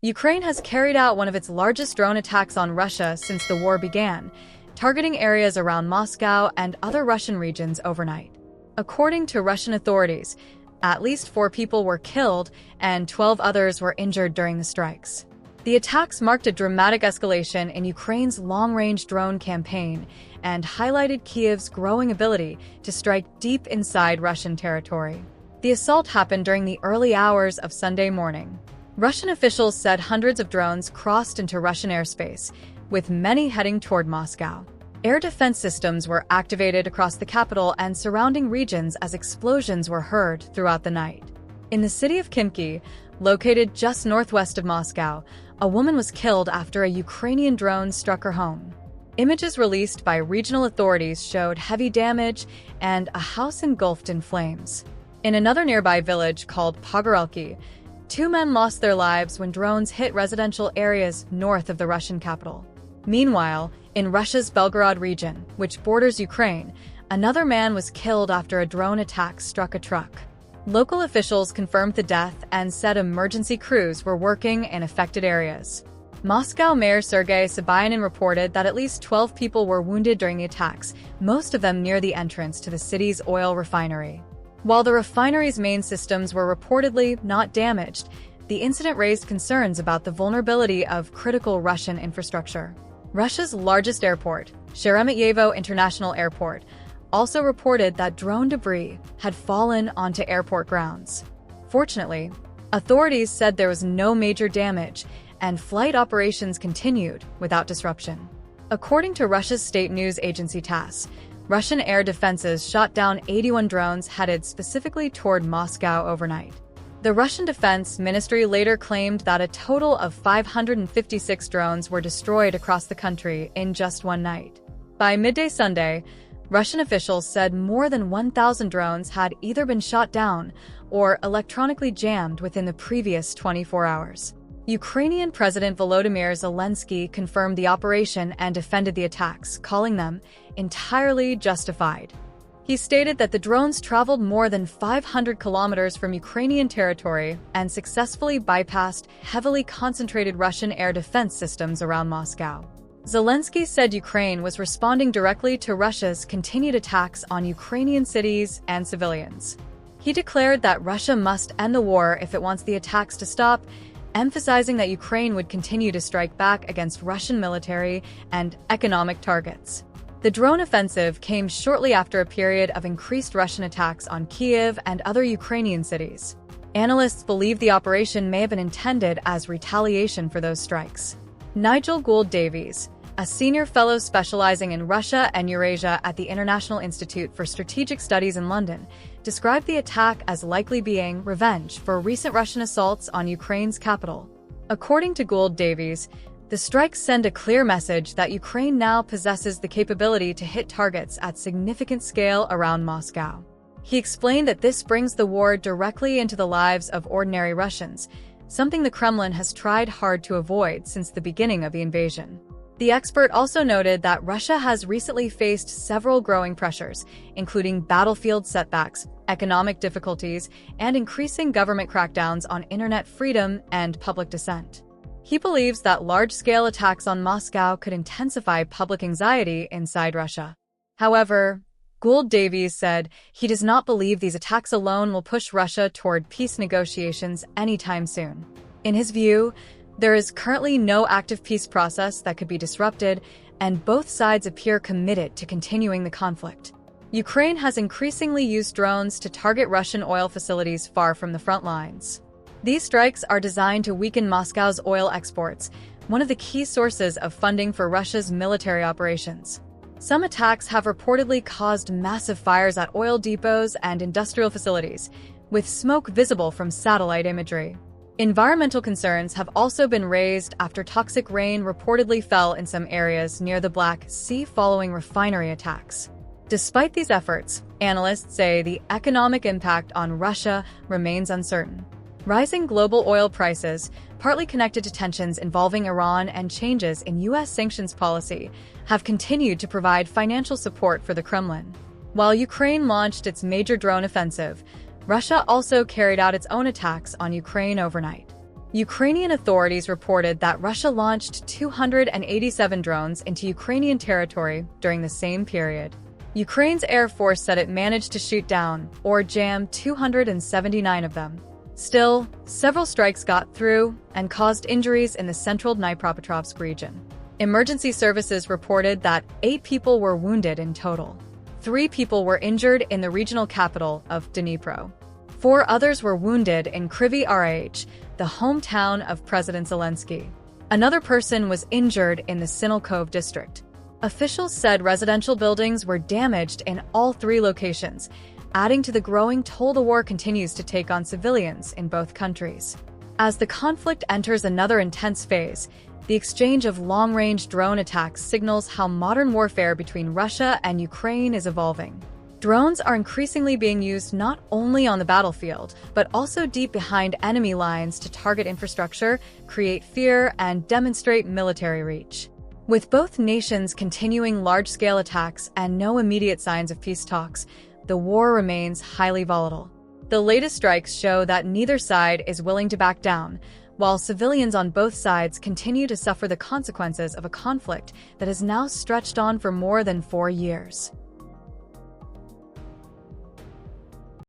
Ukraine has carried out one of its largest drone attacks on Russia since the war began, targeting areas around Moscow and other Russian regions overnight. According to Russian authorities, at least 4 people were killed and 12 others were injured during the strikes. The attacks marked a dramatic escalation in Ukraine's long-range drone campaign and highlighted Kyiv's growing ability to strike deep inside Russian territory. The assault happened during the early hours of Sunday morning. Russian officials said hundreds of drones crossed into Russian airspace, with many heading toward Moscow. Air defense systems were activated across the capital and surrounding regions as explosions were heard throughout the night. In the city of Khimki, located just northwest of Moscow, a woman was killed after a Ukrainian drone struck her home. Images released by regional authorities showed heavy damage and a house engulfed in flames. In another nearby village called Pogorelki, 2 men lost their lives when drones hit residential areas north of the Russian capital. Meanwhile, in Russia's Belgorod region, which borders Ukraine, another man was killed after a drone attack struck a truck. Local officials confirmed the death and said emergency crews were working in affected areas. Moscow Mayor Sergei Sobyanin reported that at least 12 people were wounded during the attacks, most of them near the entrance to the city's oil refinery. While the refinery's main systems were reportedly not damaged, the incident raised concerns about the vulnerability of critical Russian infrastructure. Russia's largest airport, Sheremetyevo International Airport, also reported that drone debris had fallen onto airport grounds. Fortunately, authorities said there was no major damage and flight operations continued without disruption. According to Russia's state news agency TASS, Russian air defenses shot down 81 drones headed specifically toward Moscow overnight. The Russian Defense Ministry later claimed that a total of 556 drones were destroyed across the country in just one night. By midday Sunday, Russian officials said more than 1,000 drones had either been shot down or electronically jammed within the previous 24 hours. Ukrainian President Volodymyr Zelenskyy confirmed the operation and defended the attacks, calling them entirely justified. He stated that the drones traveled more than 500 kilometers from Ukrainian territory and successfully bypassed heavily concentrated Russian air defense systems around Moscow. Zelenskyy said Ukraine was responding directly to Russia's continued attacks on Ukrainian cities and civilians. He declared that Russia must end the war if it wants the attacks to stop, emphasizing that Ukraine would continue to strike back against Russian military and economic targets. The drone offensive came shortly after a period of increased Russian attacks on Kyiv and other Ukrainian cities. Analysts believe the operation may have been intended as retaliation for those strikes. Nigel Gould-Davies, a senior fellow specializing in Russia and Eurasia at the International Institute for Strategic Studies in London, described the attack as likely being revenge for recent Russian assaults on Ukraine's capital. According to Gould-Davies, the strikes send a clear message that Ukraine now possesses the capability to hit targets at significant scale around Moscow. He explained that this brings the war directly into the lives of ordinary Russians, something the Kremlin has tried hard to avoid since the beginning of the invasion. The expert also noted that Russia has recently faced several growing pressures, including battlefield setbacks, economic difficulties, and increasing government crackdowns on internet freedom and public dissent. He believes that large-scale attacks on Moscow could intensify public anxiety inside Russia. However, Gould-Davies said he does not believe these attacks alone will push Russia toward peace negotiations anytime soon. In his view, there is currently no active peace process that could be disrupted, and both sides appear committed to continuing the conflict. Ukraine has increasingly used drones to target Russian oil facilities far from the front lines. These strikes are designed to weaken Moscow's oil exports, one of the key sources of funding for Russia's military operations. Some attacks have reportedly caused massive fires at oil depots and industrial facilities, with smoke visible from satellite imagery. Environmental concerns have also been raised after toxic rain reportedly fell in some areas near the Black Sea following refinery attacks. Despite these efforts, analysts say the economic impact on Russia remains uncertain. Rising global oil prices, partly connected to tensions involving Iran and changes in U.S. sanctions policy, have continued to provide financial support for the Kremlin. While Ukraine launched its major drone offensive, Russia also carried out its own attacks on Ukraine overnight. Ukrainian authorities reported that Russia launched 287 drones into Ukrainian territory during the same period. Ukraine's Air Force said it managed to shoot down or jam 279 of them. Still, several strikes got through and caused injuries in the central Dnipropetrovsk region. Emergency services reported that 8 people were wounded in total. 3 people were injured in the regional capital of Dnipro. 4 others were wounded in Kryvyi Rih, the hometown of President Zelenskyy. Another person was injured in the Sinelkov district. Officials said residential buildings were damaged in all 3 locations, adding to the growing toll the war continues to take on civilians in both countries. As the conflict enters another intense phase, the exchange of long-range drone attacks signals how modern warfare between Russia and Ukraine is evolving. Drones are increasingly being used not only on the battlefield, but also deep behind enemy lines to target infrastructure, create fear, and demonstrate military reach. With both nations continuing large-scale attacks and no immediate signs of peace talks, the war remains highly volatile. The latest strikes show that neither side is willing to back down, while civilians on both sides continue to suffer the consequences of a conflict that has now stretched on for more than 4 years.